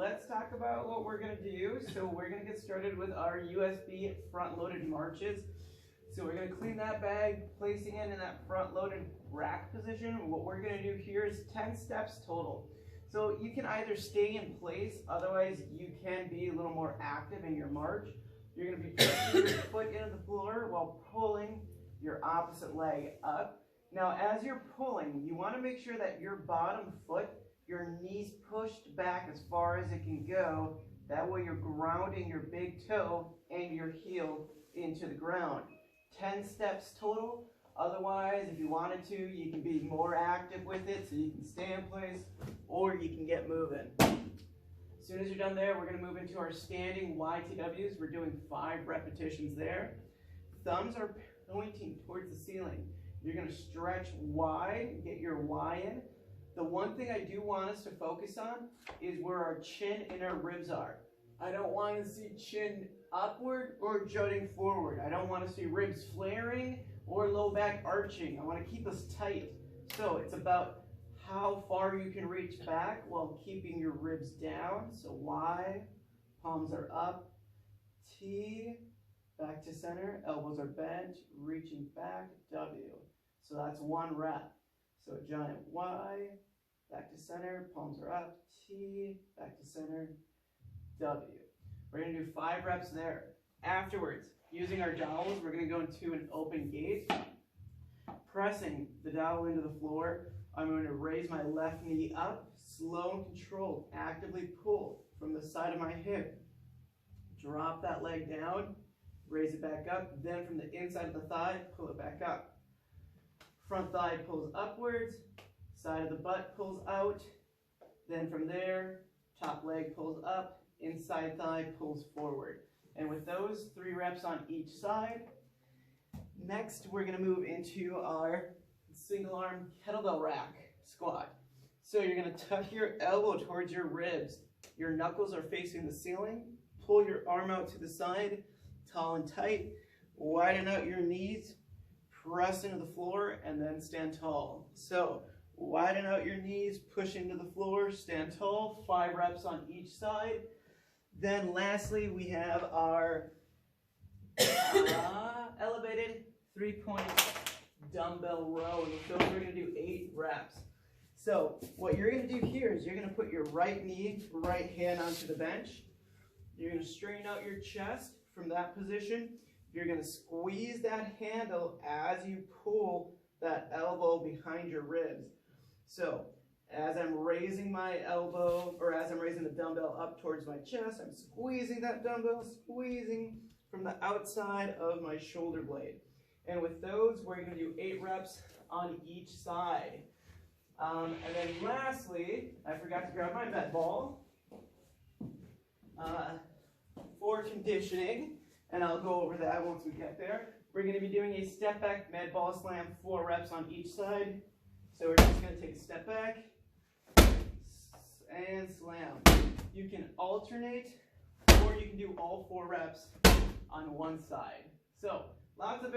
let's talk about what we're going to do. So we're going to get started with our USB front-loaded marches. So we're going to clean that bag, placing it in that front-loaded rack position. What we're going to do here is 10 steps total. So you can either stay in place, otherwise you can be a little more active in your march. You're going to be pressing your foot into the floor while pulling your opposite leg up. Now as you're pulling, you want to make sure that your bottom foot, your knees pushed back as far as it can go. That way you're grounding your big toe and your heel into the ground. 10 steps total. Otherwise, if you wanted to, you can be more active with it, so you can stay in place or you can get moving. As soon as you're done there, we're going to move into our standing YTWs. We're doing 5 repetitions there. Thumbs are pointing towards the ceiling. You're going to stretch wide, get your Y in. The one thing I do want us to focus on is where our chin and our ribs are. I don't want to see chin upward or jutting forward. I don't want to see ribs flaring or low back arching. I want to keep us tight. So it's about how far you can reach back while keeping your ribs down. So Y, palms are up, T, back to center, elbows are bent, reaching back, W. So that's 1 rep. So a giant Y, back to center, palms are up, T, back to center, W. We're going to do 5 reps there. Afterwards, using our dowels, we're going to go into an open gate. Pressing the dowel into the floor, I'm going to raise my left knee up, slow and controlled, actively pull from the side of my hip. Drop that leg down, raise it back up, then from the inside of the thigh, pull it back up. Front thigh pulls upwards, side of the butt pulls out, then from there, top leg pulls up, inside thigh pulls forward. And with those 3 reps on each side, next we're going to move into our single arm kettlebell rack squat. So you're going to tuck your elbow towards your ribs. Your knuckles are facing the ceiling. Pull your arm out to the side, tall and tight. Widen out your knees, press into the floor, and then stand tall. So widen out your knees, push into the floor, stand tall, 5 reps on each side. Then lastly, we have our elevated 3-point dumbbell row. And with those, we're going to do 8 reps. So what you're going to do here is you're going to put your right knee, right hand onto the bench. You're going to straighten out your chest from that position. You're going to squeeze that handle as you pull that elbow behind your ribs. So as I'm raising my elbow, or as I'm raising the dumbbell up towards my chest, I'm squeezing that dumbbell, squeezing from the outside of my shoulder blade. And with those, we're going to do 8 reps on each side. And then lastly, I forgot to grab my med ball for conditioning, and I'll go over that once we get there. We're going to be doing a step back med ball slam, 4 reps on each side. So we're just going to take a step back and slam. You can alternate, or you can do all 4 reps on one side. So lots of